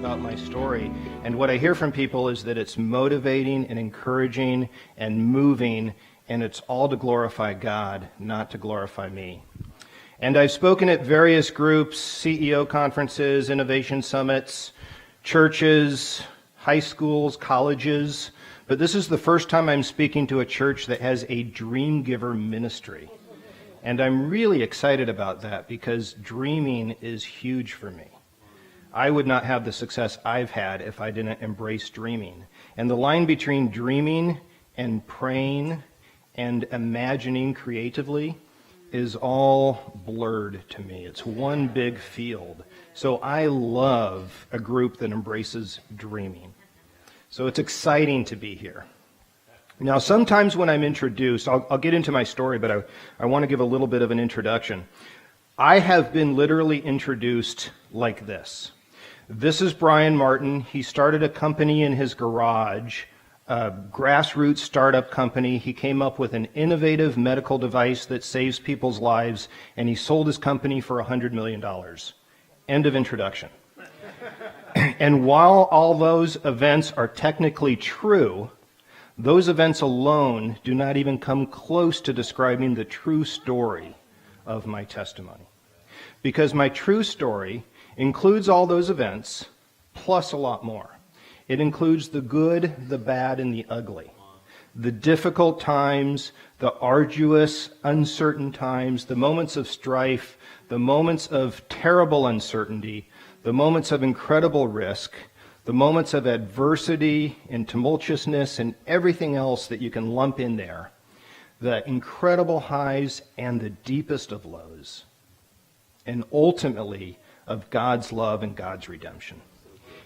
about my story. And what I hear from people is that it's motivating and encouraging and moving, and it's all to glorify God, not to glorify me. And I've spoken at various groups, CEO conferences, innovation summits, churches, high schools, colleges, but this is the first time I'm speaking to a church that has a Dreamgiver ministry. And I'm really excited about that because dreaming is huge for me. I would not have the success I've had if I didn't embrace dreaming. And the line between dreaming and praying and imagining creatively is all blurred to me. It's one big field. So I love a group that embraces dreaming. So it's exciting to be here. Now, sometimes when I'm introduced, I'll get into my story, but I want to give a little bit of an introduction. I have been literally introduced like this. This is Brian Martin. He started a company in his garage, a grassroots startup company. He came up with an innovative medical device that saves people's lives, and he sold his company for $100 million. End of introduction. And while all those events are technically true, those events alone do not even come close to describing the true story of my testimony. Because my true story includes all those events, plus a lot more. It includes the good, the bad, and the ugly. The difficult times, the arduous, uncertain times, the moments of strife, the moments of terrible uncertainty, the moments of incredible risk, the moments of adversity and tumultuousness and everything else that you can lump in there, the incredible highs and the deepest of lows, and ultimately of God's love and God's redemption.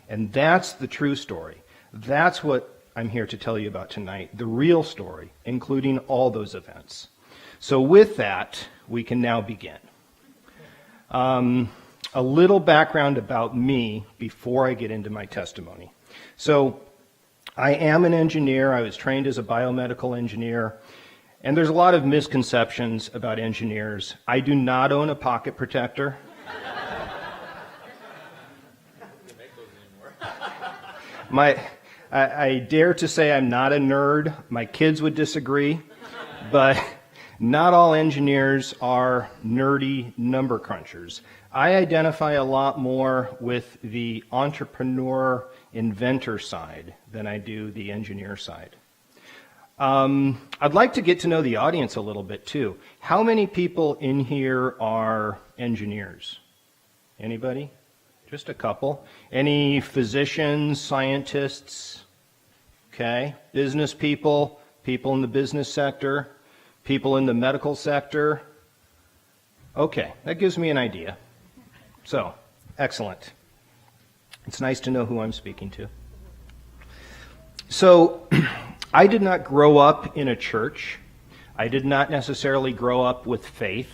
And that's the true story. That's what I'm here to tell you about tonight, the real story, including all those events. So with that, we can now begin. A little background about me before I get into my testimony. So I am an engineer. I was trained as a biomedical engineer. And there's a lot of misconceptions about engineers. I do not own a pocket protector. I dare to say I'm not a nerd. My kids would disagree. But not all engineers are nerdy number crunchers. I identify a lot more with the entrepreneur, inventor side than I do the engineer side. I'd like to get to know the audience a little bit too. How many people in here are engineers? Anybody? Just a couple. Any physicians, scientists? Okay. Business people, people in the business sector, people in the medical sector? Okay, that gives me an idea. So, excellent. It's nice to know who I'm speaking to. So, I did not grow up in a church. I did not necessarily grow up with faith.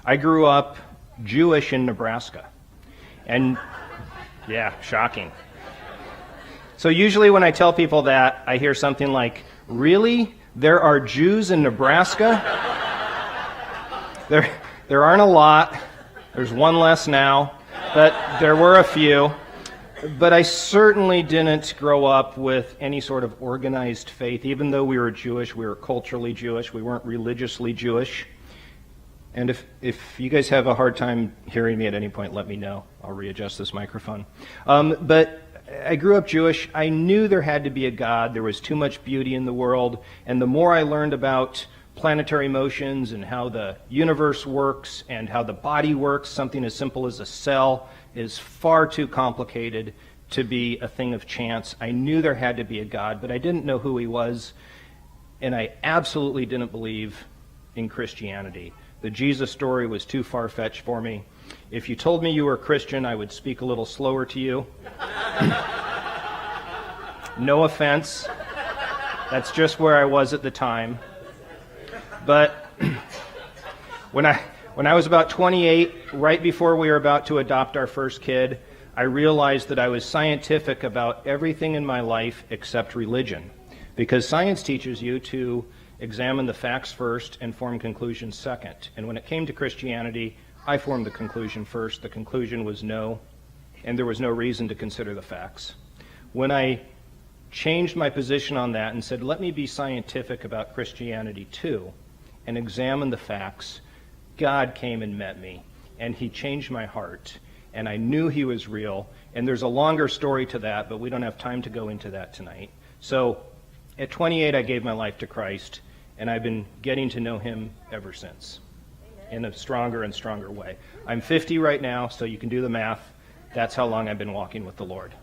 I grew up Jewish in Nebraska. And, yeah, shocking. So usually when I tell people that, I hear something like, really? There are Jews in Nebraska? There aren't a lot. There's one less now, but there were a few. But I certainly didn't grow up with any sort of organized faith. Even though we were Jewish, we were culturally Jewish. We weren't religiously Jewish. And if you guys have a hard time hearing me at any point, let me know. I'll readjust this microphone. But I grew up Jewish. I knew there had to be a God. There was too much beauty in the world. And the more I learned about planetary motions and how the universe works and how the body works, something as simple as a cell is far too complicated to be a thing of chance. I knew there had to be a God, but I didn't know who he was, and I absolutely didn't believe in Christianity. The Jesus story was too far-fetched for me. If you told me you were a Christian, I would speak a little slower to you. No offense. That's just where I was at the time. But when I was about 28, right before we were about to adopt our first kid, I realized that I was scientific about everything in my life except religion. Because science teaches you to examine the facts first and form conclusions second. And when it came to Christianity, I formed the conclusion first. The conclusion was no, and there was no reason to consider the facts. When I changed my position on that and said, let me be scientific about Christianity too, and examine the facts, God came and met me, and he changed my heart, and I knew he was real. And there's a longer story to that, but we don't have time to go into that tonight. So at 28, I gave my life to Christ, and I've been getting to know him ever since in a stronger and stronger way. I'm 50 right now, so you can do the math. That's how long I've been walking with the Lord.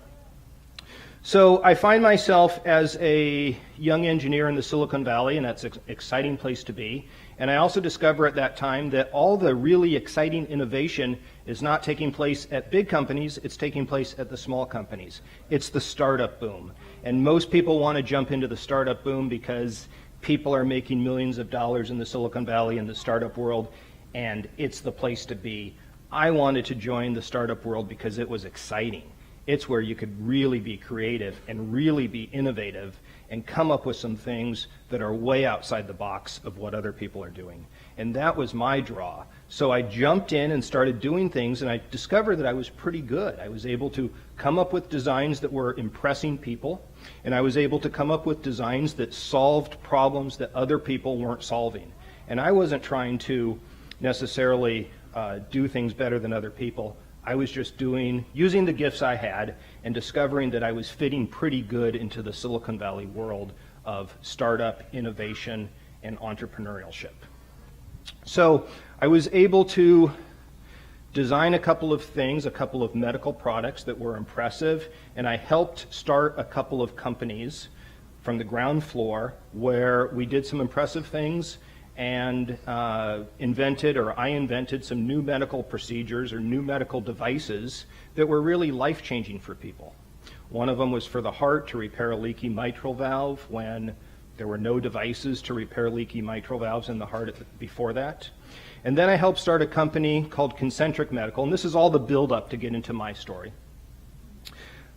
So I find myself as a young engineer in the Silicon Valley, and that's an exciting place to be. And I also discover at that time that all the really exciting innovation is not taking place at big companies, it's taking place at the small companies. It's the startup boom. And most people want to jump into the startup boom because people are making millions of dollars in the Silicon Valley in the startup world, and it's the place to be. I wanted to join the startup world because it was exciting. It's where you could really be creative and really be innovative and come up with some things that are way outside the box of what other people are doing. And that was my draw. So I jumped in and started doing things, and I discovered that I was pretty good. I was able to come up with designs that were impressing people, and I was able to come up with designs that solved problems that other people weren't solving. And I wasn't trying to necessarily do things better than other people. I was just using the gifts I had and discovering that I was fitting pretty good into the Silicon Valley world of startup, innovation, and entrepreneurship. So I was able to design a couple of things, a couple of medical products that were impressive, and I helped start a couple of companies from the ground floor where we did some impressive things and I invented some new medical procedures or new medical devices that were really life-changing for people. One of them was for the heart, to repair a leaky mitral valve when there were no devices to repair leaky mitral valves in the heart before that. And then I helped start a company called Concentric Medical, and this is all the build-up to get into my story.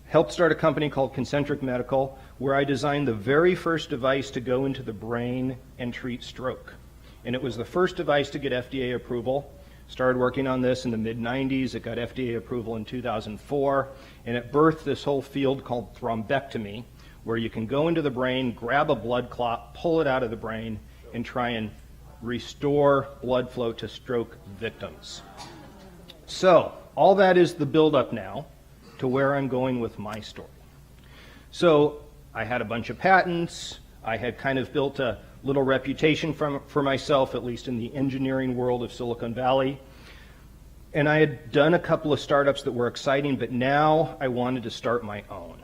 Helped start a company called Concentric Medical where I designed the very first device to go into the brain and treat stroke. And it was the first device to get FDA approval. Started working on this in the mid-90s. It got FDA approval in 2004. And it birthed this whole field called thrombectomy, where you can go into the brain, grab a blood clot, pull it out of the brain, and try and restore blood flow to stroke victims. So all that is the build-up now to where I'm going with my story. So I had a bunch of patents. I had kind of built a little reputation for myself, at least in the engineering world of Silicon Valley. And I had done a couple of startups that were exciting, but now I wanted to start my own,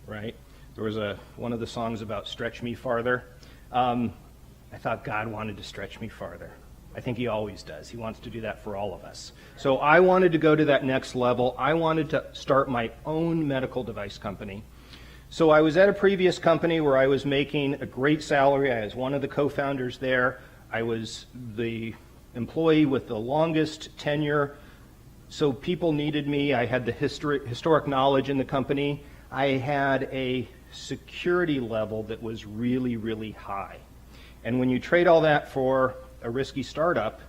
right? There was one of the songs about Stretch Me Farther. I thought God wanted to stretch me farther. I think he always does. He wants to do that for all of us. So I wanted to go to that next level. I wanted to start my own medical device company. So I was at a previous company where I was making a great salary. I was one of the co-founders there. I was the employee with the longest tenure. So people needed me. I had the historic knowledge in the company. I had a security level that was really, really high. And when you trade all that for a risky startup,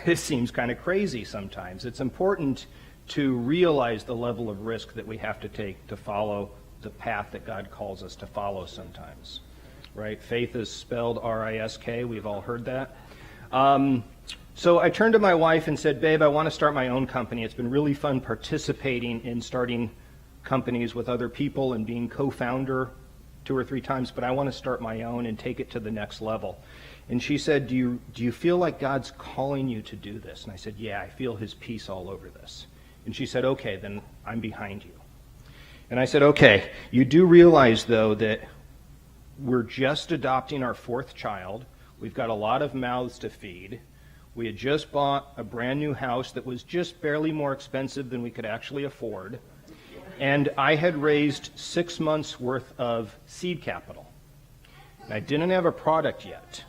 it seems kind of crazy sometimes. It's important to realize the level of risk that we have to take to follow the path that God calls us to follow sometimes, right? Faith is spelled R-I-S-K. We've all heard that. So I turned to my wife and said, babe, I want to start my own company. It's been really fun participating in starting companies with other people and being co-founder 2 or 3 times, but I want to start my own and take it to the next level. And she said, do you feel like God's calling you to do this? And I said, yeah, I feel his peace all over this. And she said, okay, then I'm behind you. And I said, okay, you do realize, though, that we're just adopting our 4th child. We've got a lot of mouths to feed. We had just bought a brand new house that was just barely more expensive than we could actually afford. And I had raised 6 months' worth of seed capital. And I didn't have a product yet.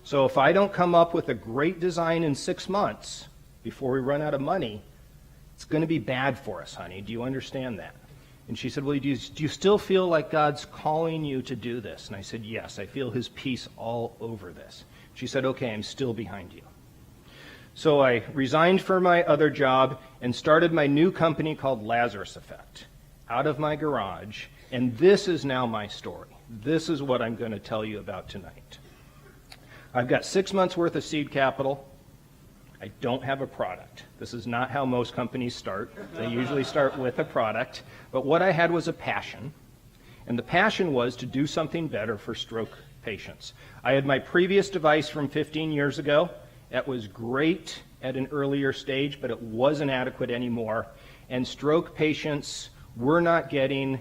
So if I don't come up with a great design in 6 months before we run out of money, it's going to be bad for us, honey. Do you understand that? And she said, well, do you still feel like God's calling you to do this? And I said, yes, I feel his peace all over this. She said, okay, I'm still behind you. So I resigned for my other job, and started my new company called Lazarus Effect out of my garage. And this is now my story. This is what I'm going to tell you about tonight. I've got 6 months worth of seed capital. I don't have a product. This is not how most companies start. They usually start with a product. But what I had was a passion. And the passion was to do something better for stroke patients. I had my previous device from 15 years ago. That was great at an earlier stage, but it wasn't adequate anymore. And stroke patients were not getting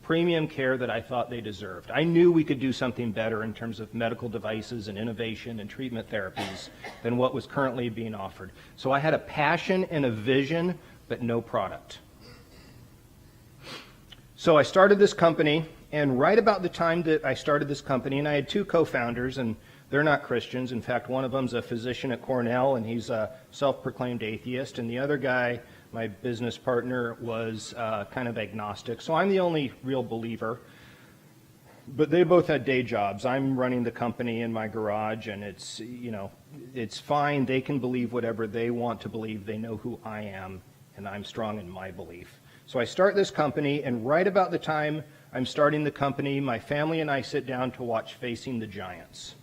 premium care that I thought they deserved. I knew we could do something better in terms of medical devices and innovation and treatment therapies than what was currently being offered. So I had a passion and a vision, but no product. So I started this company, and right about the time that I started this company, and I had 2 co-founders, and they're not Christians. In fact, one of them's a physician at Cornell, and he's a self-proclaimed atheist, and the other guy, my business partner, was kind of agnostic. So I'm the only real believer. But they both had day jobs. I'm running the company in my garage, and it's fine. They can believe whatever they want to believe. They know who I am, and I'm strong in my belief. So I start this company, and right about the time I'm starting the company, my family and I sit down to watch Facing the Giants.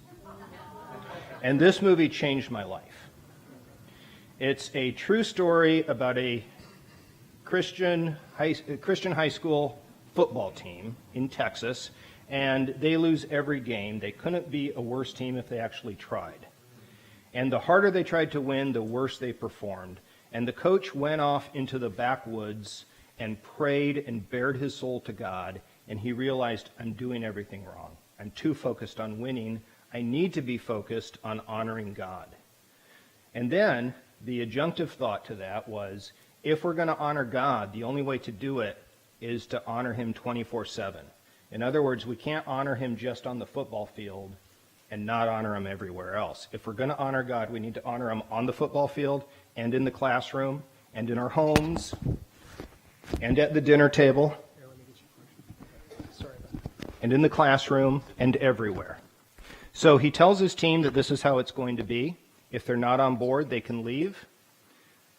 And this movie changed my life. It's a true story about a Christian high school football team in Texas, and they lose every game. They couldn't be a worse team if they actually tried. And the harder they tried to win, the worse they performed. And the coach went off into the backwoods and prayed and bared his soul to God, and he realized, I'm doing everything wrong. I'm too focused on winning. I need to be focused on honoring God. And then the adjunctive thought to that was, if we're going to honor God, the only way to do it is to honor him 24/7. In other words, we can't honor him just on the football field and not honor him everywhere else. If we're going to honor God, we need to honor him on the football field and in the classroom and in our homes and at the dinner table and in the classroom and everywhere. So he tells his team that this is how it's going to be. If they're not on board, they can leave.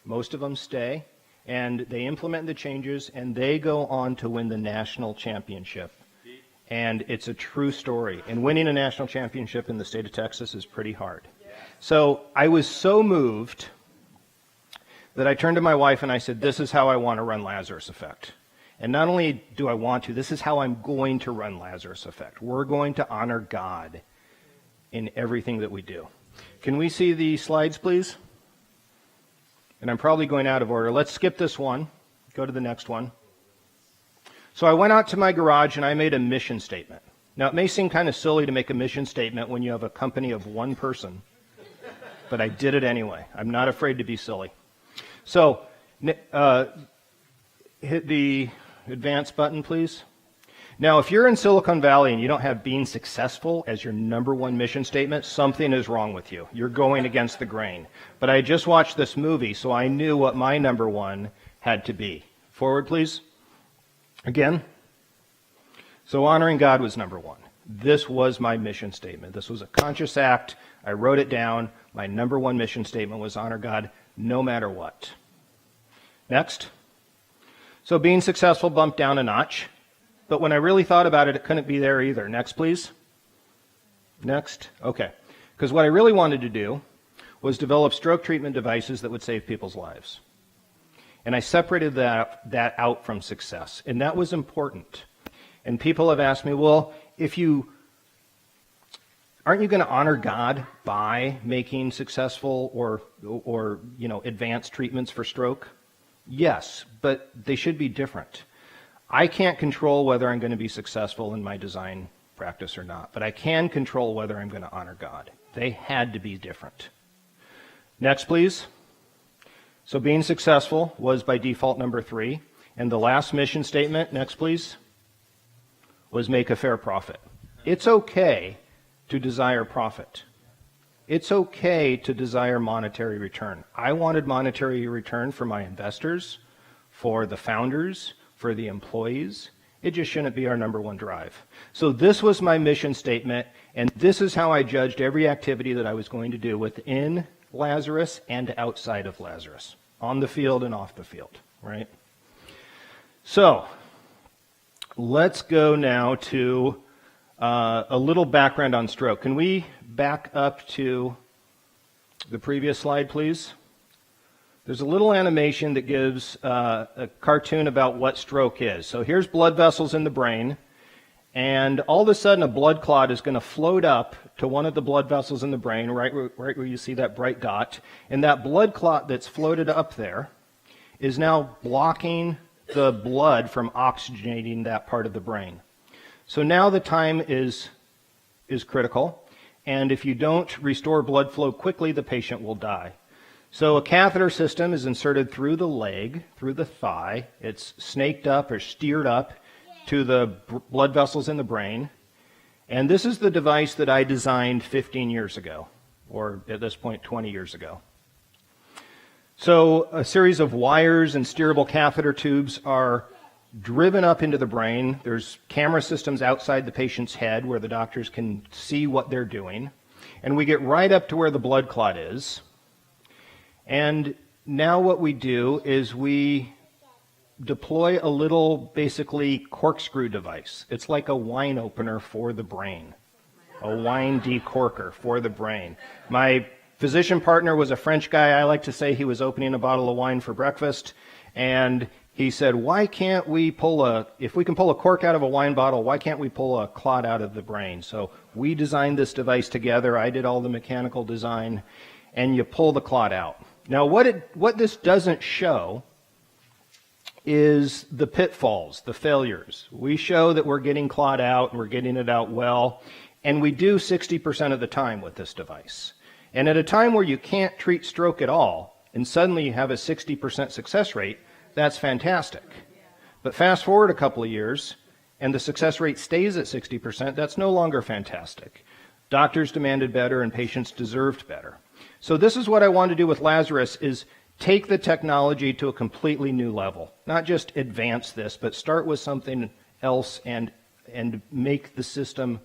Most of them stay, and they implement the changes, and they go on to win the national championship. And it's a true story. And winning a national championship in the state of Texas is pretty hard. So I was so moved that I turned to my wife and I said, this is how I want to run Lazarus Effect. And not only do I want to, this is how I'm going to run Lazarus Effect. We're going to honor God in everything that we do. Can we see the slides, please? And I'm probably going out of order. Let's skip this one. Go to the next one. So I went out to my garage and I made a mission statement. Now, it may seem kind of silly to make a mission statement when you have a company of one person, but I did it anyway. I'm not afraid to be silly. So hit the advance button, please. Now, if you're in Silicon Valley and you don't have being successful as your number one mission statement, something is wrong with you. You're going against the grain. But I just watched this movie, so I knew what my number one had to be. Forward, please. Again. So honoring God was number one. This was my mission statement. This was a conscious act. I wrote it down. My number one mission statement was honor God no matter what. Next. So being successful bumped down a notch. But when I really thought about it, it couldn't be there either. Next, please. Next. Okay. Because what I really wanted to do was develop stroke treatment devices that would save people's lives. And I separated that out from success. And that was important. And people have asked me, well, aren't you going to honor God by making successful or advanced treatments for stroke? Yes, but they should be different. I can't control whether I'm going to be successful in my design practice or not, but I can control whether I'm going to honor God. They had to be different. Next, please. So being successful was by default number 3. And the last mission statement, next please, was make a fair profit. It's okay to desire profit. It's okay to desire monetary return. I wanted monetary return for my investors, for the founders, for the employees. It just shouldn't be our number one drive. So this was my mission statement, and this is how I judged every activity that I was going to do within Lazarus and outside of Lazarus. on the field and off the field, right? So let's go now to a little background on stroke. Can we back up to the previous slide, please? There's a little animation that gives a cartoon about what stroke is. So here's blood vessels in the brain, and all of a sudden a blood clot is going to float up to one of the blood vessels in the brain, right where you see that bright dot, and that blood clot that's floated up there is now blocking the blood from oxygenating that part of the brain. So now the time is critical, and if you don't restore blood flow quickly, the patient will die. So a catheter system is inserted through the leg, through the thigh. It's snaked up or steered up to the blood vessels in the brain. And this is the device that I designed 15 years ago, or at this point 20 years ago. So a series of wires and steerable catheter tubes are driven up into the brain. There's camera systems outside the patient's head where the doctors can see what they're doing. And we get right up to where the blood clot is. And now what we do is we deploy a little, basically, corkscrew device. It's like a wine opener for the brain, a wine decorker for the brain. My physician partner was a French guy. I like to say he was opening a bottle of wine for breakfast, and he said, why can't we if we can pull a cork out of a wine bottle, why can't we pull a clot out of the brain? So we designed this device together. I did all the mechanical design, and you pull the clot out. Now, what this doesn't show is the pitfalls, the failures. We show that we're getting clot out, and we're getting it out well, and we do 60% of the time with this device. And at a time where you can't treat stroke at all, and suddenly you have a 60% success rate, that's fantastic. But fast forward a couple of years, and the success rate stays at 60%, that's no longer fantastic. Doctors demanded better, and patients deserved better. So this is what I want to do with Lazarus, is take the technology to a completely new level. Not just advance this, but start with something else and make the system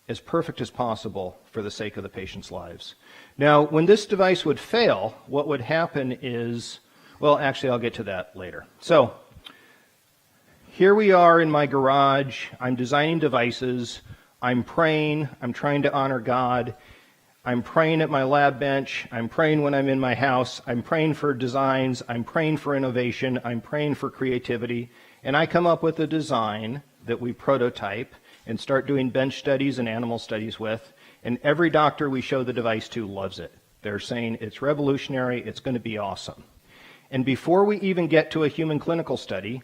as perfect as possible for the sake of the patient's lives. Now, when this device would fail, what would happen is, well, actually, I'll get to that later. So here we are in my garage. I'm designing devices. I'm praying. I'm trying to honor God. I'm praying at my lab bench. I'm praying when I'm in my house. I'm praying for designs. I'm praying for innovation. I'm praying for creativity. And I come up with a design that we prototype and start doing bench studies and animal studies with. And every doctor we show the device to loves it. They're saying it's revolutionary. It's going to be awesome. And before we even get to a human clinical study,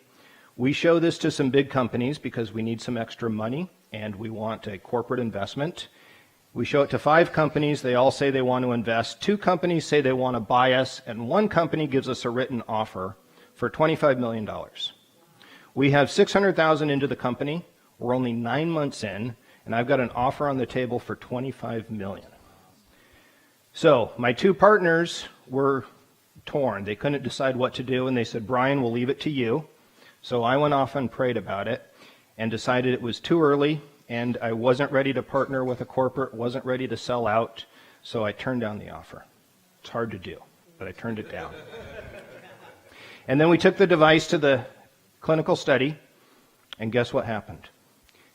we show this to some big companies because we need some extra money and we want a corporate investment. We show it to 5 companies. They all say they want to invest. 2 companies say they want to buy us, and 1 company gives us a written offer for $25 million. We have $600,000 into the company. We're only 9 months in, and I've got an offer on the table for $25 million. So my 2 partners were torn. They couldn't decide what to do, and they said, Brian, we'll leave it to you. So I went off and prayed about it and decided it was too early, and I wasn't ready to partner with a corporate, wasn't ready to sell out, so I turned down the offer. It's hard to do, but I turned it down. And then we took the device to the clinical study, and guess what happened?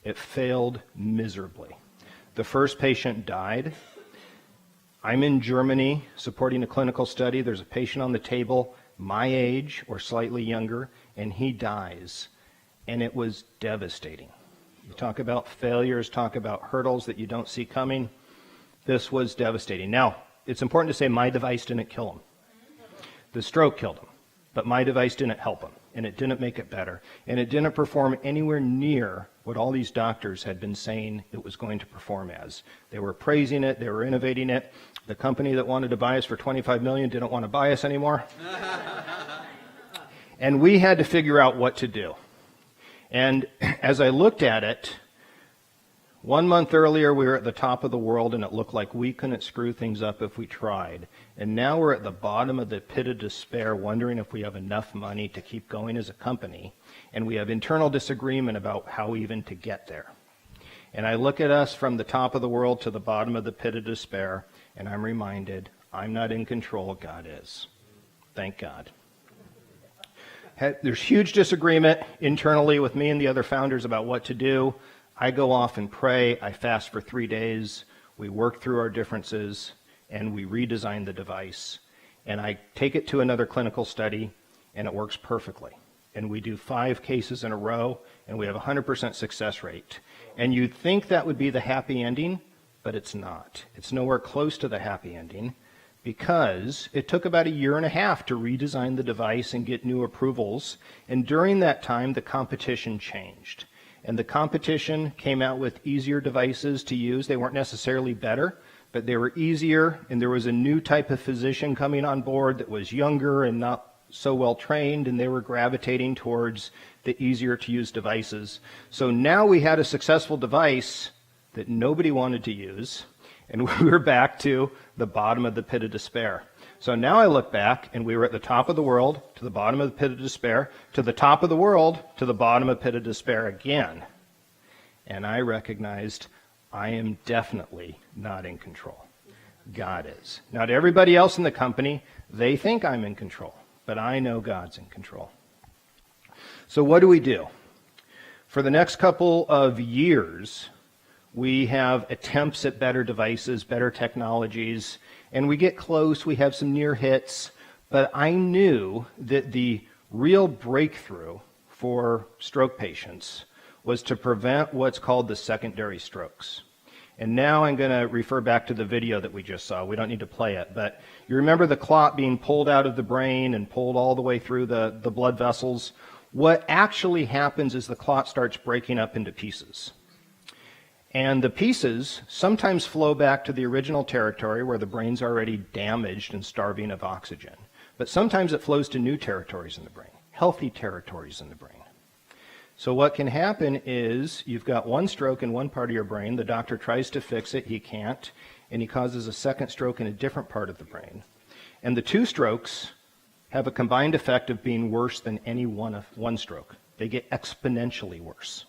It failed miserably. The first patient died. I'm in Germany supporting a clinical study. There's a patient on the table, my age or slightly younger, and he dies. And it was devastating. You talk about failures, talk about hurdles that you don't see coming. This was devastating. Now, it's important to say my device didn't kill him. The stroke killed him, but my device didn't help him, and it didn't make it better, and it didn't perform anywhere near what all these doctors had been saying it was going to perform as. They were praising it, they were innovating it. The company that wanted to buy us for $25 million didn't want to buy us anymore. And we had to figure out what to do. And as I looked at it, 1 month earlier we were at the top of the world and it looked like we couldn't screw things up if we tried. And now we're at the bottom of the pit of despair, wondering if we have enough money to keep going as a company. And we have internal disagreement about how even to get there. And I look at us from the top of the world to the bottom of the pit of despair, and I'm reminded, I'm not in control, God is. Thank God. there's huge disagreement internally with me and the other founders about what to do. I go off and pray. I fast for 3 days. We work through our differences, and we redesign the device. And I take it to another clinical study, and it works perfectly. And we do 5 cases in a row, and we have a 100% success rate. And you'd think that would be the happy ending, but it's not. It's nowhere close to the happy ending, because it took about 1.5 years to redesign the device and get new approvals. And during that time, the competition changed. And the competition came out with easier devices to use. They weren't necessarily better, but they were easier. And there was a new type of physician coming on board that was younger and not so well trained, and they were gravitating towards the easier to use devices. So now we had a successful device that nobody wanted to use, and we were back to the bottom of the pit of despair. So now I look back, and we were at the top of the world, to the bottom of the pit of despair, to the top of the world, to the bottom of the pit of despair again. And I recognized I am definitely not in control. God is. Now, to everybody else in the company, they think I'm in control, but I know God's in control. So what do? For the next couple of years, we have attempts at better devices, better technologies, and we get close. We have some near hits, but I knew that the real breakthrough for stroke patients was to prevent what's called the secondary strokes. And now I'm going to refer back to the video that we just saw. We don't need to play it, but you remember the clot being pulled out of the brain and pulled all the way through the blood vessels. What actually happens is the clot starts breaking up into pieces. And the pieces sometimes flow back to the original territory where the brain's already damaged and starving of oxygen. But sometimes it flows to new territories in the brain, healthy territories in the brain. So what can happen is you've got one stroke in one part of your brain. The doctor tries to fix it. He can't. And he causes a second stroke in a different part of the brain. And the 2 strokes have a combined effect of being worse than any one stroke. They get exponentially worse.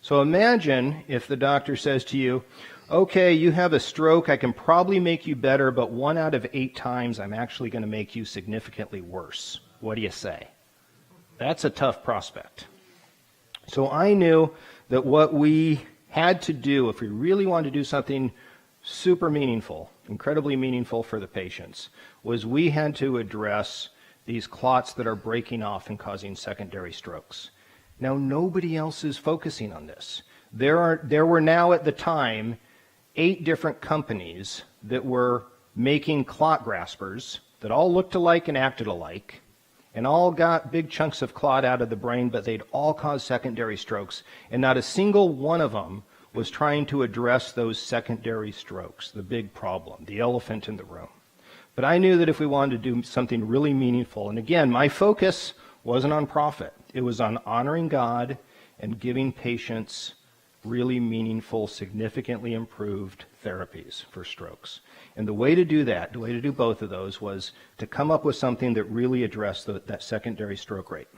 So imagine if the doctor says to you, okay, you have a stroke, I can probably make you better, but 1 out of 8 times I'm actually going to make you significantly worse. What do you say? That's a tough prospect. So I knew that what we had to do, if we really wanted to do something super meaningful, incredibly meaningful for the patients, was we had to address these clots that are breaking off and causing secondary strokes. Now, nobody else is focusing on this. There were now at the time 8 different companies that were making clot graspers that all looked alike and acted alike, and all got big chunks of clot out of the brain, but they'd all cause secondary strokes. And not a single one of them was trying to address those secondary strokes, the big problem, the elephant in the room. But I knew that if we wanted to do something really meaningful, and again, my focus wasn't on profit. It was on honoring God and giving patients really meaningful, significantly improved therapies for strokes. And the way to do that, the way to do both of those, was to come up with something that really addressed that secondary stroke rate.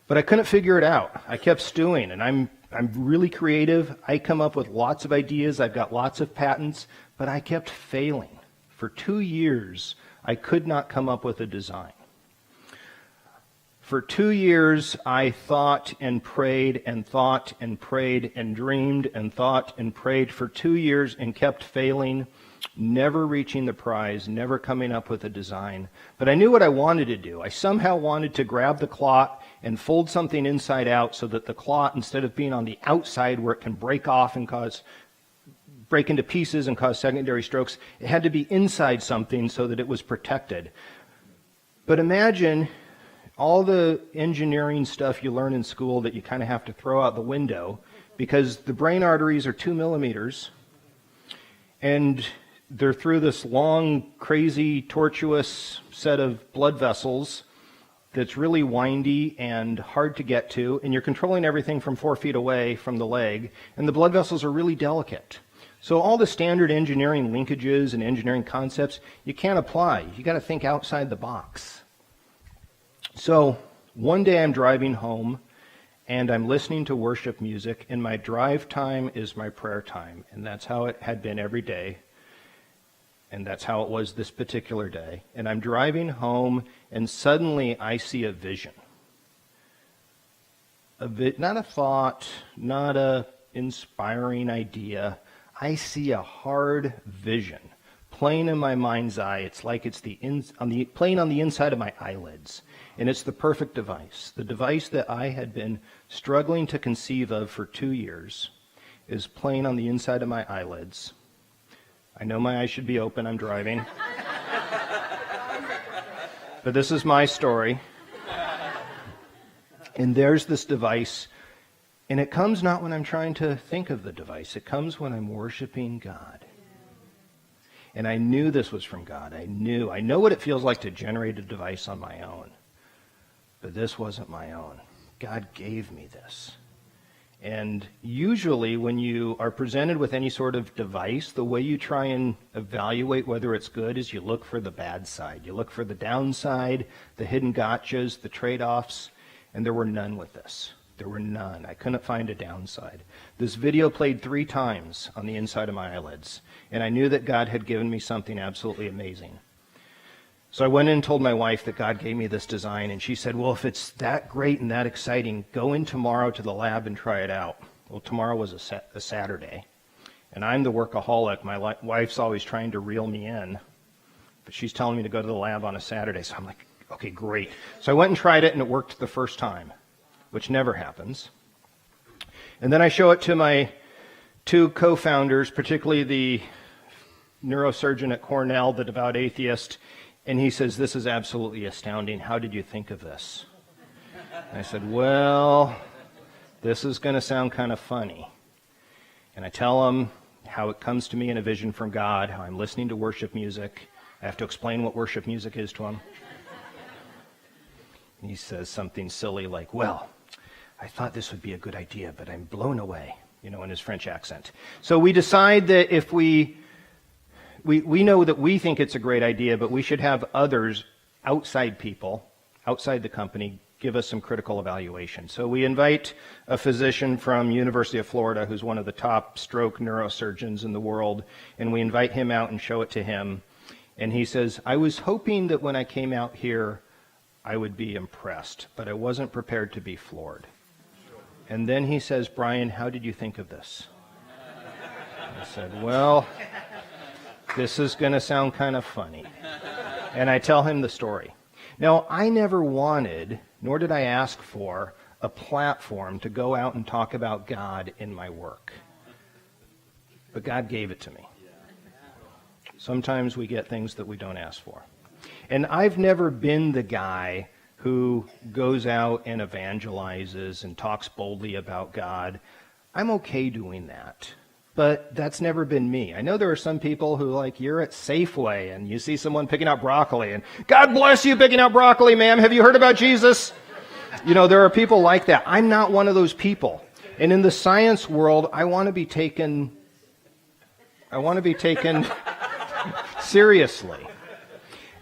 But I couldn't figure it out. I kept stewing, and I'm really creative. I come up with lots of ideas. I've got lots of patents, but I kept failing. For 2 years, I could not come up with a design. For 2 years, I thought and prayed and thought and prayed and dreamed and thought and prayed for 2 years and kept failing, never reaching the prize, never coming up with a design. But I knew what I wanted to do. I somehow wanted to grab the clot and fold something inside out so that the clot, instead of being on the outside where it can break off and break into pieces and cause secondary strokes, it had to be inside something so that it was protected. But imagine all the engineering stuff you learn in school that you kind of have to throw out the window because the brain arteries are 2 millimeters and they're through this long, crazy, tortuous set of blood vessels that's really windy and hard to get to, and you're controlling everything from 4 feet away from the leg, and the blood vessels are really delicate. So all the standard engineering linkages and engineering concepts, you can't apply. You got to think outside the box. So one day I'm driving home and I'm listening to worship music, and my drive time is my prayer time, and that's how it had been every day. And that's how it was this particular day. And I'm driving home, and suddenly I see a vision. Not a thought, not a inspiring idea. I see a hard vision playing in my mind's eye. It's like it's playing on the inside of my eyelids. And it's the perfect device. The device that I had been struggling to conceive of for 2 years is playing on the inside of my eyelids. I know my eyes should be open. I'm driving. But this is my story. And there's this device. And it comes not when I'm trying to think of the device. It comes when I'm worshiping God. And I knew this was from God. I know what it feels like to generate a device on my own. But this wasn't my own. God gave me this. And usually when you are presented with any sort of device, the way you try and evaluate whether it's good is you look for the bad side. You look for the downside, the hidden gotchas, the trade-offs, and there were none with this. There were none. I couldn't find a downside. This video played 3 times on the inside of my eyelids, and I knew that God had given me something absolutely amazing. So I went in and told my wife that God gave me this design, and she said, well, if it's that great and that exciting, go in tomorrow to the lab and try it out. Well, tomorrow was a Saturday, and I'm the workaholic. My wife's always trying to reel me in, but she's telling me to go to the lab on a Saturday, so I'm like, okay, great. So I went and tried it, and it worked the first time, which never happens. And then I show it to my 2 co-founders, particularly the neurosurgeon at Cornell, the devout atheist, and he says, this is absolutely astounding. How did you think of this? And I said, well, this is going to sound kind of funny. And I tell him how it comes to me in a vision from God, how I'm listening to worship music. I have to explain what worship music is to him. And he says something silly like, well, I thought this would be a good idea, but I'm blown away, in his French accent. So we decide that if we know that we think it's a great idea, but we should have others, outside people, outside the company, give us some critical evaluation. So we invite a physician from University of Florida who's one of the top stroke neurosurgeons in the world, and we invite him out and show it to him. And he says, I was hoping that when I came out here, I would be impressed, but I wasn't prepared to be floored. And then he says, Brian, how did you think of this? I said, well, this is going to sound kind of funny. And I tell him the story. Now, I never wanted, nor did I ask for, a platform to go out and talk about God in my work. But God gave it to me. Sometimes we get things that we don't ask for. And I've never been the guy who goes out and evangelizes and talks boldly about God. I'm okay doing that. But that's never been me. I know there are some people who, you're at Safeway and you see someone picking out broccoli and, God bless you picking out broccoli, ma'am. Have you heard about Jesus? There are people like that. I'm not one of those people. And in the science world, I want to be taken seriously.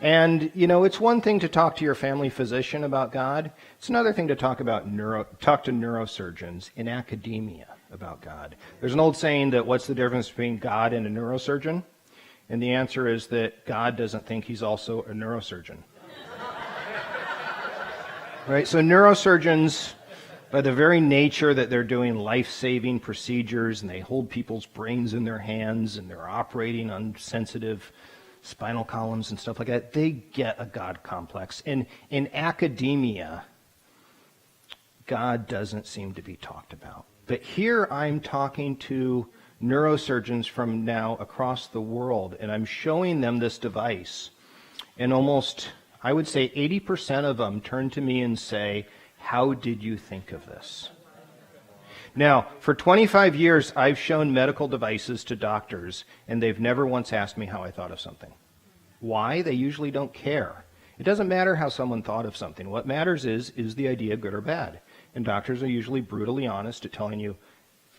And, it's one thing to talk to your family physician about God. It's another thing to talk to neurosurgeons in academia about God. There's an old saying that what's the difference between God and a neurosurgeon? And the answer is that God doesn't think he's also a neurosurgeon. Right? So neurosurgeons, by the very nature that they're doing life-saving procedures and they hold people's brains in their hands and they're operating on sensitive spinal columns and stuff like that, they get a God complex. And in academia, God doesn't seem to be talked about. But here I'm talking to neurosurgeons from now across the world, and I'm showing them this device. And almost, I would say 80% of them turn to me and say, how did you think of this? Now, for 25 years, I've shown medical devices to doctors, and they've never once asked me how I thought of something. Why? They usually don't care. It doesn't matter how someone thought of something. What matters is the idea good or bad? And doctors are usually brutally honest at telling you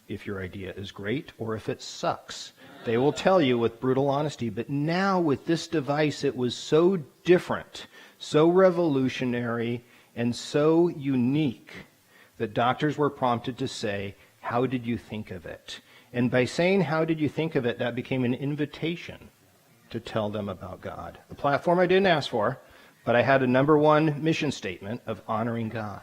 if your idea is great or if it sucks. They will tell you with brutal honesty. But now with this device, it was so different, so revolutionary, and so unique that doctors were prompted to say, how did you think of it? And by saying, how did you think of it, that became an invitation to tell them about God. A platform I didn't ask for, but I had a number one mission statement of honoring God.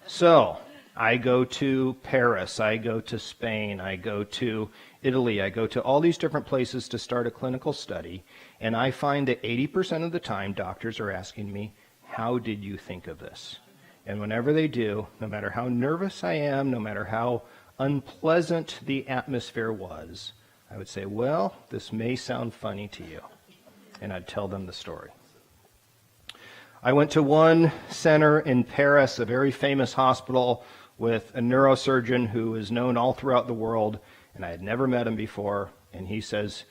So I go to Paris, I go to Spain, I go to Italy, I go to all these different places to start a clinical study, and I find that 80% of the time doctors are asking me, how did you think of this? And whenever they do, no matter how nervous I am, no matter how unpleasant the atmosphere was, I would say, well, this may sound funny to you. And I'd tell them the story. I went to one center in Paris, a very famous hospital, with a neurosurgeon who is known all throughout the world, and I had never met him before. And he says,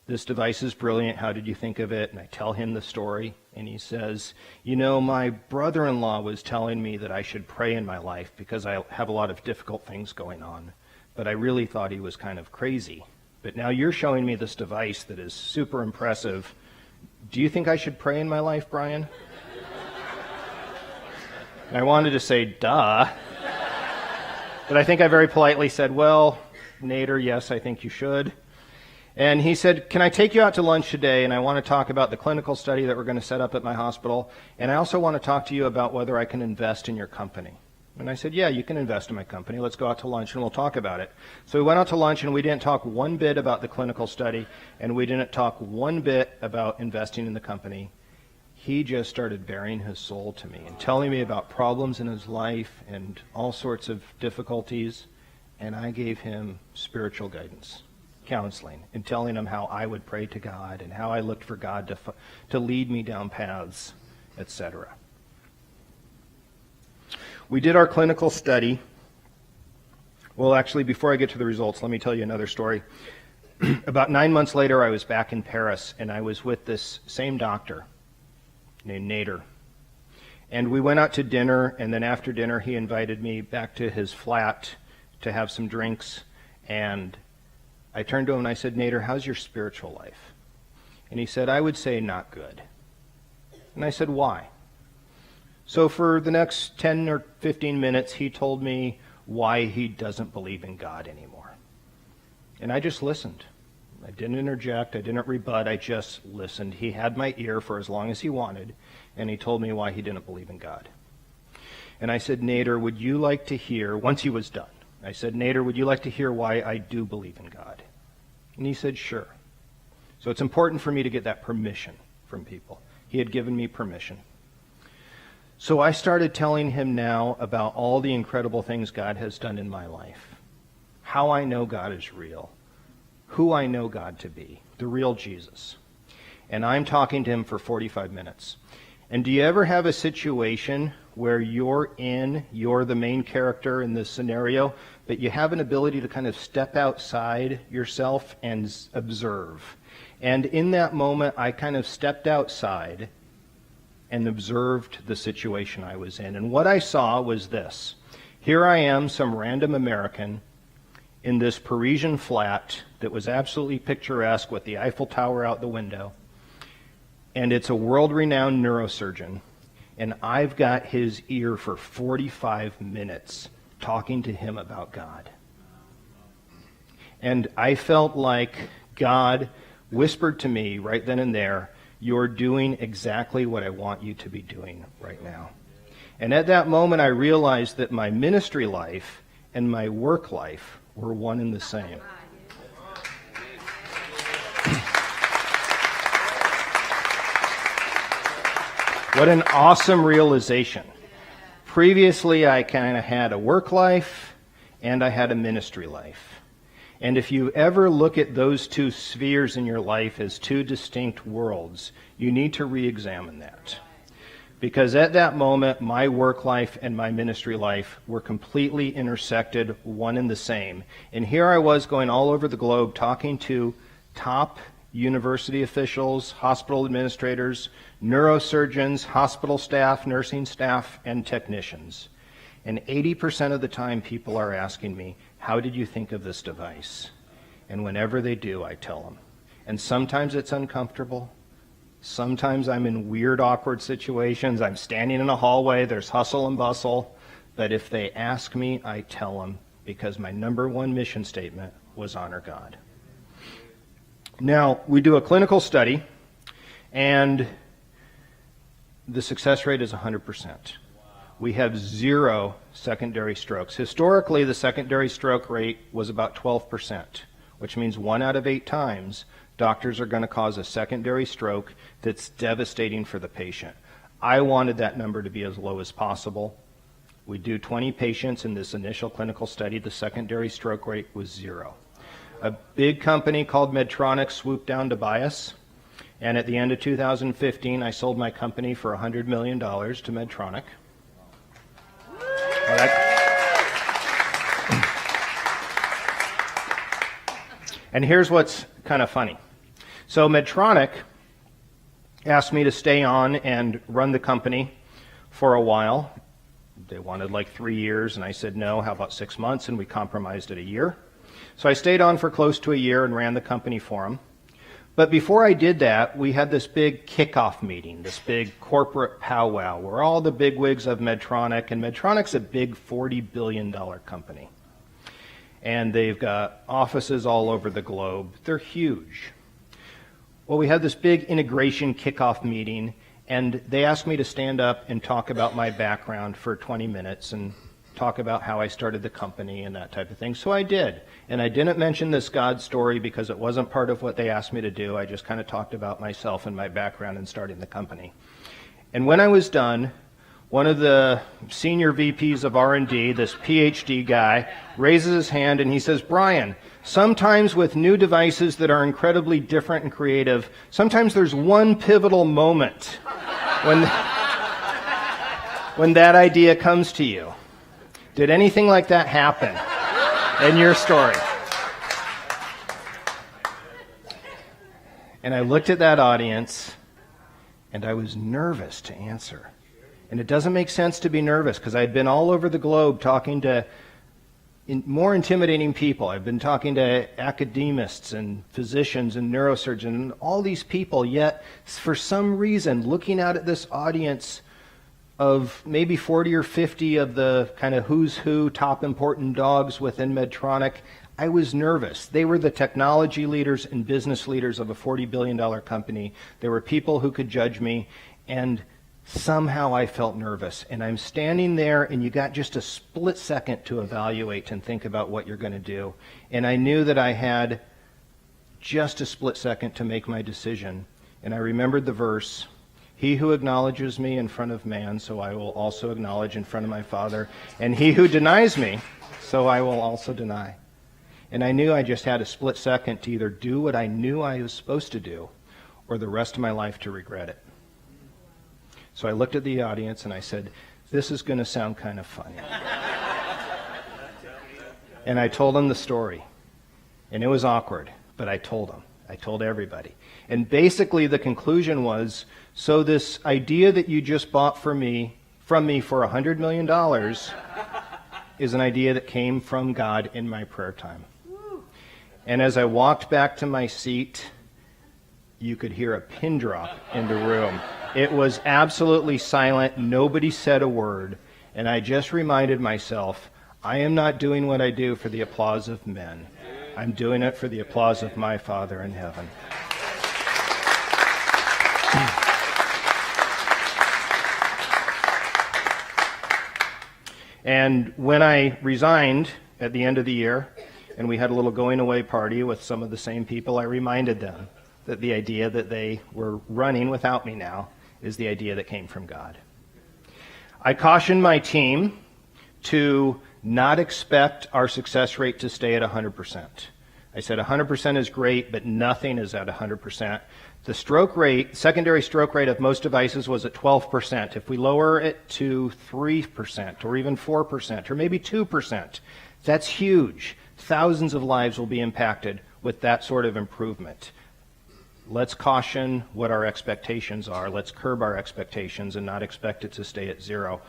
this device is brilliant. How did you think of it? And I tell him the story. And he says, you know, my brother-in-law was telling me that I should pray in my life because I have a lot of difficult things going on. But I really thought he was kind of crazy. But now you're showing me this device that is super impressive. Do you think I should pray in my life, Brian? And I wanted to say, duh. But I think I very politely said, well, Nader, yes, I think you should. And he said, can I take you out to lunch today? And I want to talk about the clinical study that we're going to set up at my hospital. And I also want to talk to you about whether I can invest in your company. And I said, yeah, you can invest in my company. Let's go out to lunch and we'll talk about it. So we went out to lunch and we didn't talk one bit about the clinical study, and we didn't talk one bit about investing in the company. He just started bearing his soul to me and telling me about problems in his life and all sorts of difficulties. And I gave him spiritual guidance, counseling, and telling him how I would pray to God and how I looked for God to lead me down paths, etc. We did our clinical study. Well, actually, before I get to the results, let me tell you another story. About 9 months later, I was back in Paris, and I was with this same doctor named Nader. And we went out to dinner, and then after dinner, he invited me back to his flat to have some drinks. And I turned to him and I said, Nader, how's your spiritual life? And he said, I would say not good. And I said, why? So for the next 10 or 15 minutes, he told me why he doesn't believe in God anymore. And I just listened. I didn't interject. I didn't rebut. I just listened. He had my ear for as long as he wanted, and he told me why he didn't believe in God. And I said, Nader, would you like to hear, once he was done, I said, Nader, would you like to hear why I do believe in God? And he said, sure. So it's important for me to get that permission from people. He had given me permission. So I started telling him now about all the incredible things God has done in my life, how I know God is real, who I know God to be, the real Jesus. And I'm talking to him for 45 minutes. And do you ever have a situation where you're the main character in this scenario, but you have an ability to kind of step outside yourself and observe? And in that moment, I kind of stepped outside and observed the situation I was in. And what I saw was this. Here I am, some random American, in this Parisian flat that was absolutely picturesque with the Eiffel Tower out the window. And it's a world-renowned neurosurgeon. And I've got his ear for 45 minutes talking to him about God. And I felt like God whispered to me right then and there, you're doing exactly what I want you to be doing right now. And at that moment, I realized that my ministry life and my work life were one and the same. What an awesome realization. Previously, I kind of had a work life and I had a ministry life. And if you ever look at those two spheres in your life as two distinct worlds, you need to re-examine that. Because at that moment, my work life and my ministry life were completely intersected, one and the same. And here I was going all over the globe talking to top university officials, hospital administrators, neurosurgeons, hospital staff, nursing staff, and technicians. And 80% of the time people are asking me, how did you think of this device? And whenever they do, I tell them. And sometimes it's uncomfortable. Sometimes I'm in weird, awkward situations. I'm standing in a hallway. There's hustle and bustle. But if they ask me, I tell them, because my number one mission statement was honor God. Now, we do a clinical study, and the success rate is 100%. We have 0 secondary strokes. Historically, the secondary stroke rate was about 12%, which means 1 out of 8 times doctors are going to cause a secondary stroke that's devastating for the patient. I wanted that number to be as low as possible. We do 20 patients in this initial clinical study. The secondary stroke rate was 0. A big company called Medtronic swooped down to buy us, and at the end of 2015, I sold my company for $100 million to Medtronic. And here's what's kind of funny. So Medtronic asked me to stay on and run the company for a while. They wanted like 3 years, and I said no, how about 6 months, and we compromised at a year. So I stayed on for close to a year and ran the company for them. But before I did that, we had this big kickoff meeting, this big corporate powwow, where all the bigwigs of Medtronic, and Medtronic's a big $40 billion company. And they've got offices all over the globe. They're huge. Well, we had this big integration kickoff meeting, and they asked me to stand up and talk about my background for 20 minutes and talk about how I started the company and that type of thing. So I did. And I didn't mention this God story because it wasn't part of what they asked me to do. I just kind of talked about myself and my background in starting the company. And when I was done, one of the senior VPs of R&D, this PhD guy, raises his hand and he says, "Brian, sometimes with new devices that are incredibly different and creative, sometimes there's one pivotal moment when that idea comes to you. Did anything like that happen in your story?" And I looked at that audience, and I was nervous to answer. And it doesn't make sense to be nervous, because I had been all over the globe talking to more intimidating people. I've been talking to academics and physicians and neurosurgeons and all these people, yet for some reason, looking out at this audience of maybe 40 or 50 of the kind of who's who, top important dogs within Medtronic, I was nervous. They were the technology leaders and business leaders of a $40 billion company. There were people who could judge me, and somehow I felt nervous. And I'm standing there, and you got just a split second to evaluate and think about what you're going to do. And I knew that I had just a split second to make my decision. And I remembered the verse, "He who acknowledges me in front of man, so I will also acknowledge in front of my Father. And he who denies me, so I will also deny." And I knew I just had a split second to either do what I knew I was supposed to do or the rest of my life to regret it. So I looked at the audience and I said, "This is going to sound kind of funny." And I told them the story. And it was awkward, but I told them. I told everybody. And basically the conclusion was, so this idea that you just bought from me for $100 million is an idea that came from God in my prayer time. And as I walked back to my seat, you could hear a pin drop in the room. It was absolutely silent. Nobody said a word. And I just reminded myself, I am not doing what I do for the applause of men. I'm doing it for the applause of my Father in heaven. And when I resigned at the end of the year, and we had a little going away party with some of the same people, I reminded them that the idea that they were running without me now is the idea that came from God. I cautioned my team to not expect our success rate to stay at 100%. I said 100% is great, but nothing is at 100%. The stroke rate, secondary stroke rate of most devices was at 12%. If we lower it to 3% or even 4% or maybe 2%, that's huge. Thousands of lives will be impacted with that sort of improvement. Let's caution what our expectations are. Let's curb our expectations and not expect it to stay at 0.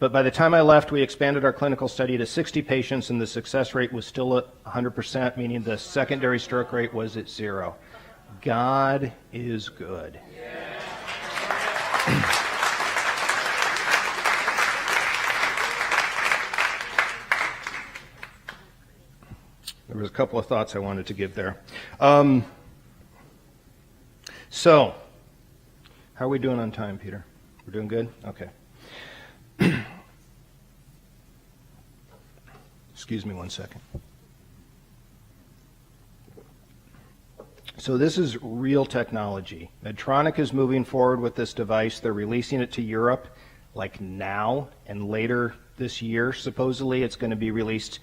But by the time I left, we expanded our clinical study to 60 patients, and the success rate was still at 100%, meaning the secondary stroke rate was at 0. God is good. There was a couple of thoughts I wanted to give there. So, how are we doing on time, Peter? We're doing good? Okay. Excuse me one second. So this is real technology. Medtronic is moving forward with this device. They're releasing it to Europe like now, and later this year, supposedly, it's going to be released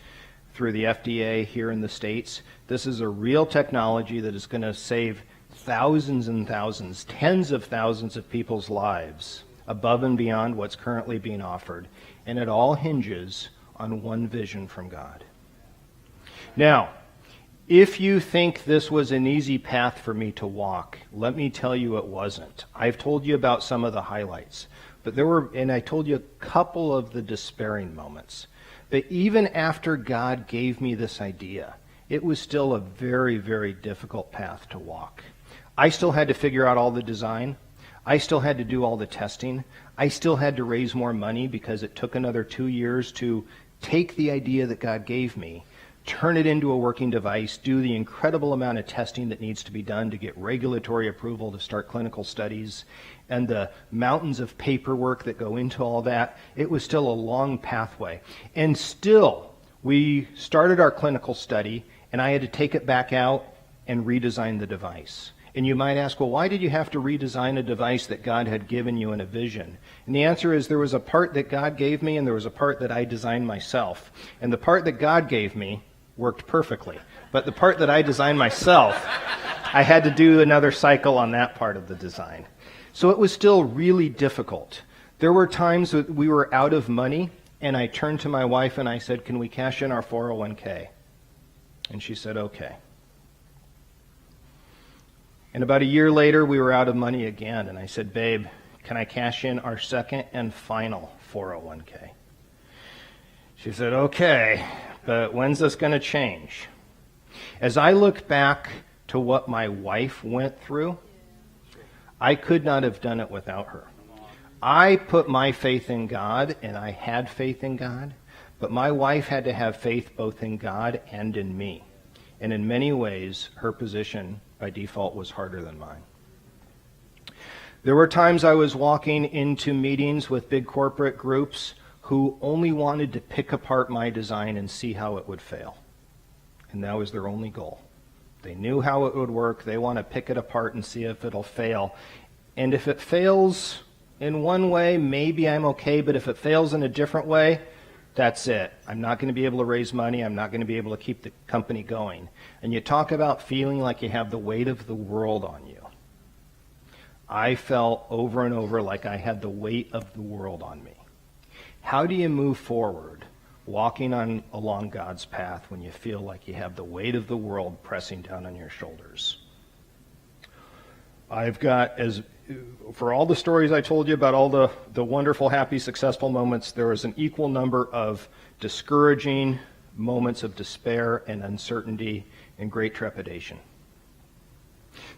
through the FDA here in the States. This is a real technology that is going to save thousands and thousands, tens of thousands of people's lives above and beyond what's currently being offered. And it all hinges on one vision from God. Now, if you think this was an easy path for me to walk, let me tell you it wasn't. I've told you about some of the highlights, but I told you a couple of the despairing moments. But even after God gave me this idea, it was still a very, very difficult path to walk. I still had to figure out all the design. I still had to do all the testing. I still had to raise more money because it took another 2 years to take the idea that God gave me, turn it into a working device, do the incredible amount of testing that needs to be done to get regulatory approval to start clinical studies, and the mountains of paperwork that go into all that. It was still a long pathway. And still, we started our clinical study, and I had to take it back out and redesign the device. And you might ask, well, why did you have to redesign a device that God had given you in a vision? And the answer is there was a part that God gave me, and there was a part that I designed myself. And the part that God gave me worked perfectly. But the part that I designed myself, I had to do another cycle on that part of the design. So it was still really difficult. There were times that we were out of money, and I turned to my wife and I said, can we cash in our 401k? And she said, okay. And about a year later, we were out of money again, and I said, babe, can I cash in our second and final 401k? She said, okay, but when's this going to change? As I look back to what my wife went through, I could not have done it without her. I put my faith in God, and I had faith in God, but my wife had to have faith both in God and in me. And in many ways, her position by default was harder than mine. There were times I was walking into meetings with big corporate groups who only wanted to pick apart my design and see how it would fail. And that was their only goal. They knew how it would work. They want to pick it apart and see if it'll fail. And if it fails in one way, maybe I'm okay, but if it fails in a different way, that's it. I'm not going to be able to raise money. I'm not going to be able to keep the company going. And you talk about feeling like you have the weight of the world on you. I felt over and over like I had the weight of the world on me. How do you move forward walking along God's path when you feel like you have the weight of the world pressing down on your shoulders? I've got, for all the stories I told you about all the wonderful, happy, successful moments, there was an equal number of discouraging moments of despair and uncertainty and great trepidation.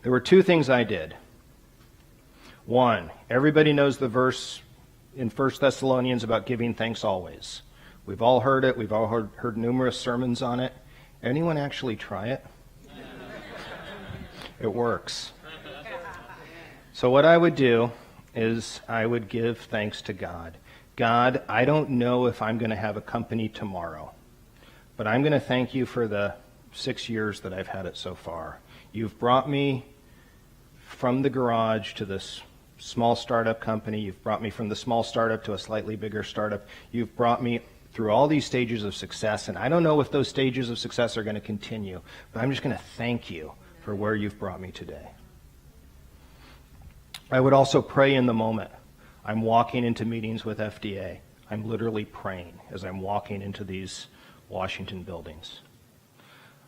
There were two things I did. One, everybody knows the verse in 1 Thessalonians about giving thanks always. We've all heard it. We've all heard numerous sermons on it. Anyone actually try it? It works. So what I would do is I would give thanks to God. God, I don't know if I'm going to have a company tomorrow, but I'm going to thank you for the 6 years that I've had it so far. You've brought me from the garage to this small startup company. You've brought me from the small startup to a slightly bigger startup. You've brought me through all these stages of success, and I don't know if those stages of success are going to continue, but I'm just going to thank you for where you've brought me today. I would also pray in the moment. I'm walking into meetings with FDA. I'm literally praying as I'm walking into these Washington buildings.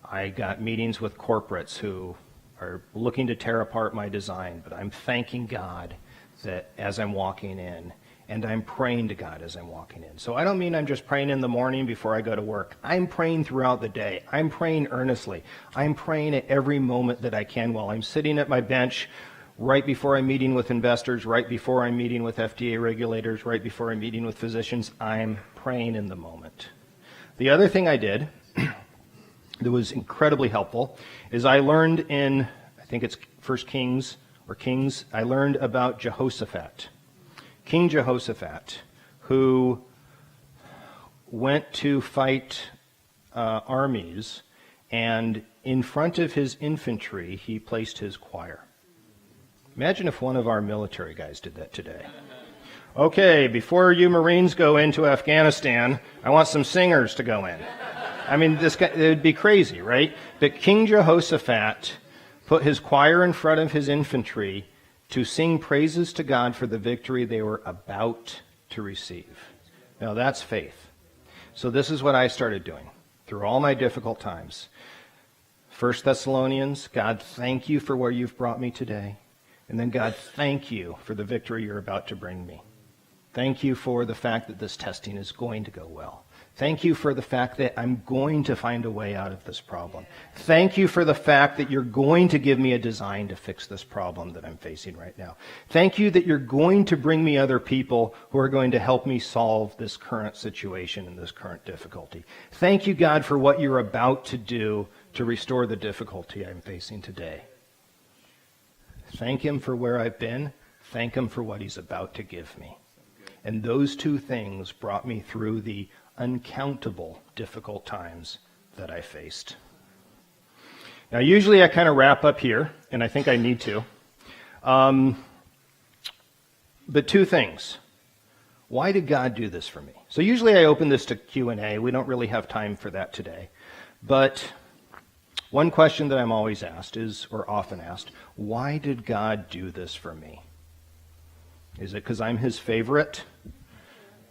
I got meetings with corporates who are looking to tear apart my design, but I'm thanking God that as I'm walking in, and I'm praying to God as I'm walking in. So I don't mean I'm just praying in the morning before I go to work. I'm praying throughout the day. I'm praying earnestly. I'm praying at every moment that I can while I'm sitting at my bench, right before I'm meeting with investors, right before I'm meeting with FDA regulators, right before I'm meeting with physicians. I'm praying in the moment. The other thing I did that was incredibly helpful is I learned in, I think it's 1 Kings or kings, I learned about Jehoshaphat. King Jehoshaphat, who went to fight armies, and in front of his infantry, he placed his choir. Imagine if one of our military guys did that today. Okay, before you Marines go into Afghanistan, I want some singers to go in. I mean, this guy, it would be crazy, right? But King Jehoshaphat put his choir in front of his infantry to sing praises to God for the victory they were about to receive. Now, that's faith. So this is what I started doing through all my difficult times. 1 Thessalonians, God, thank you for where you've brought me today. And then, God, thank you for the victory you're about to bring me. Thank you for the fact that this testing is going to go well. Thank you for the fact that I'm going to find a way out of this problem. Thank you for the fact that you're going to give me a design to fix this problem that I'm facing right now. Thank you that you're going to bring me other people who are going to help me solve this current situation and this current difficulty. Thank you, God, for what you're about to do to restore the difficulty I'm facing today. Thank him for where I've been. Thank him for what he's about to give me. And those two things brought me through the uncountable difficult times that I faced. Now, usually I kind of wrap up here, and I think I need to. But two things. Why did God do this for me? So usually I open this to Q&A. We don't really have time for that today. But one question that I'm always asked is, or often asked, why did God do this for me? Is it because I'm his favorite?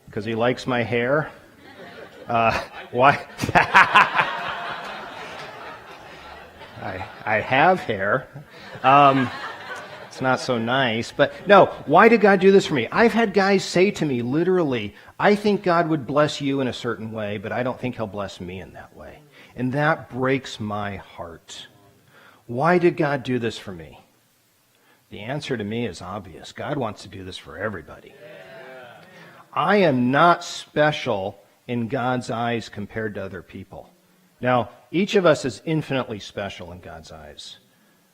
Because he likes my hair? Why? I have hair. It's not so nice. But no, why did God do this for me? I've had guys say to me, literally, I think God would bless you in a certain way, but I don't think he'll bless me in that way. And that breaks my heart. Why did God do this for me? The answer to me is obvious. God wants to do this for everybody. I am not special in God's eyes compared to other people. Now, each of us is infinitely special in God's eyes.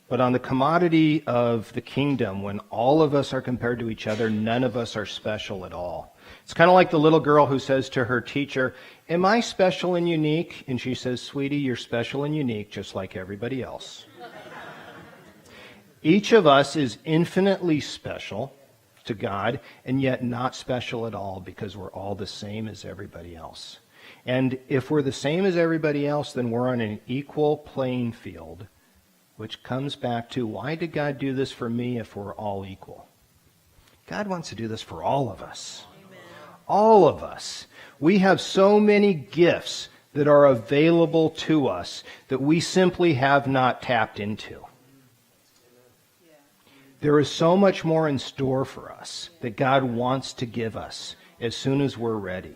But on the commodity of the kingdom, when all of us are compared to each other, none of us are special at all. It's kind of like the little girl who says to her teacher, "Am I special and unique?" And she says, "Sweetie, you're special and unique just like everybody else." Each of us is infinitely special to God, and yet not special at all because we're all the same as everybody else. And if we're the same as everybody else, then we're on an equal playing field, which comes back to, why did God do this for me if we're all equal? God wants to do this for all of us. Amen. All of us. We have so many gifts that are available to us that we simply have not tapped into. There is so much more in store for us that God wants to give us as soon as we're ready.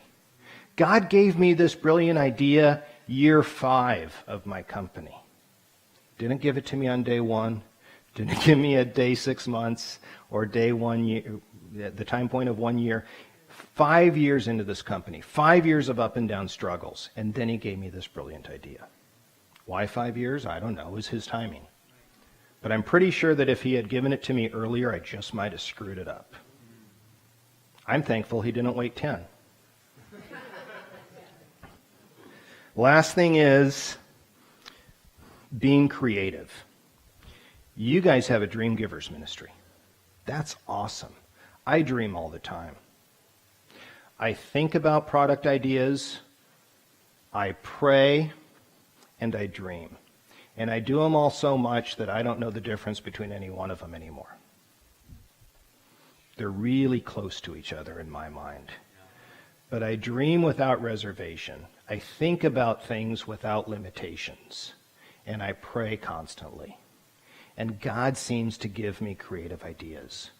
God gave me this brilliant idea year 5 of my company. Didn't give it to me on day 1. Didn't give me at day 6 months or day 1 year, at the time point of 1 year. 5 years into this company, 5 years of up and down struggles, and then he gave me this brilliant idea. Why 5 years? I don't know. It was his timing. But I'm pretty sure that if he had given it to me earlier, I just might have screwed it up. I'm thankful he didn't wait 10. Last thing is being creative. You guys have a Dreamgivers ministry. That's awesome. I dream all the time. I think about product ideas, I pray, and I dream. And I do them all so much that I don't know the difference between any one of them anymore. They're really close to each other in my mind. But I dream without reservation. I think about things without limitations. And I pray constantly. And God seems to give me creative ideas.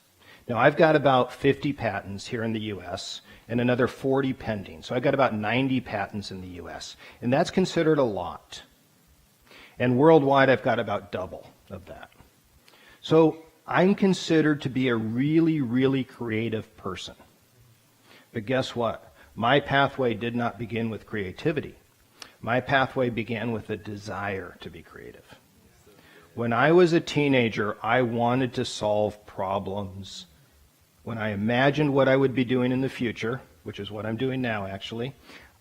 Now, I've got about 50 patents here in the U.S. and another 40 pending. So I've got about 90 patents in the U.S. And that's considered a lot. And worldwide, I've got about double of that. So I'm considered to be a really, really creative person. But guess what? My pathway did not begin with creativity. My pathway began with a desire to be creative. When I was a teenager, I wanted to solve problems. When I imagined what I would be doing in the future, which is what I'm doing now actually,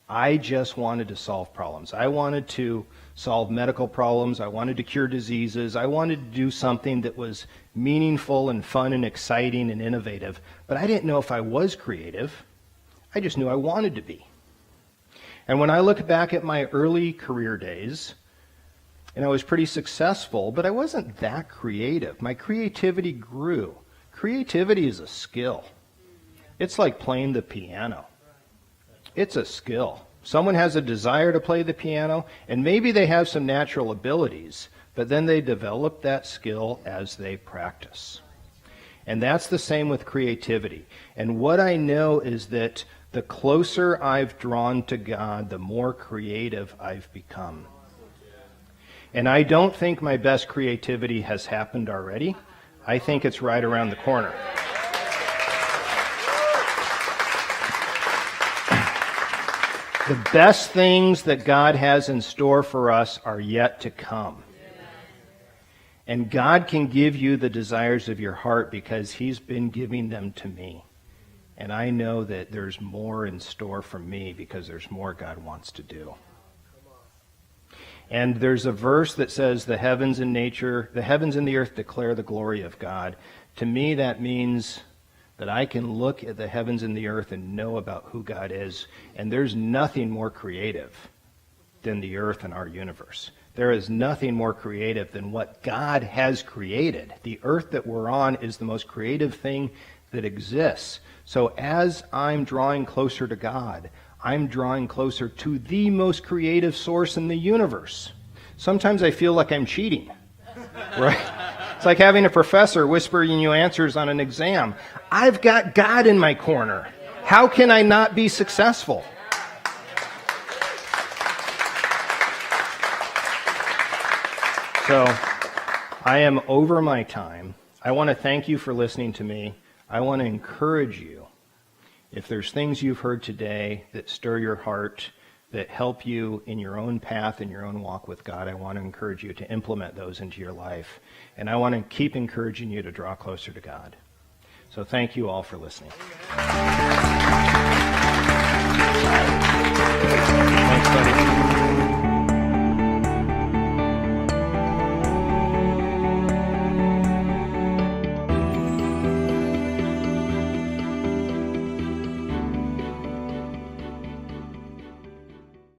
I just wanted to solve problems. I wanted to solve medical problems. I wanted to cure diseases. I wanted to do something that was meaningful and fun and exciting and innovative. But I didn't know if I was creative. I just knew I wanted to be. And when I look back at my early career days, and I was pretty successful, but I wasn't that creative. My creativity grew. Creativity is a skill. It's like playing the piano. It's a skill. Someone has a desire to play the piano, and maybe they have some natural abilities, but then they develop that skill as they practice. And that's the same with creativity. And what I know is that the closer I've drawn to God, the more creative I've become. And I don't think my best creativity has happened already. I think it's right around the corner. The best things that God has in store for us are yet to come. And God can give you the desires of your heart because He's been giving them to me. And I know that there's more in store for me because there's more God wants to do. And there's a verse that says the heavens and the earth declare the glory of God. To me, that means that I can look at the heavens and the earth and know about who God is. And there's nothing more creative than the earth and our universe. There is nothing more creative than what God has created. The earth that we're on is the most creative thing that exists. So as I'm drawing closer to God, I'm drawing closer to the most creative source in the universe. Sometimes I feel like I'm cheating, right? It's like having a professor whispering you answers on an exam. I've got God in my corner. How can I not be successful? So I am over my time. I want to thank you for listening to me. I want to encourage you. If there's things you've heard today that stir your heart, that help you in your own path, in your own walk with God, I want to encourage you to implement those into your life. And I want to keep encouraging you to draw closer to God. So thank you all for listening.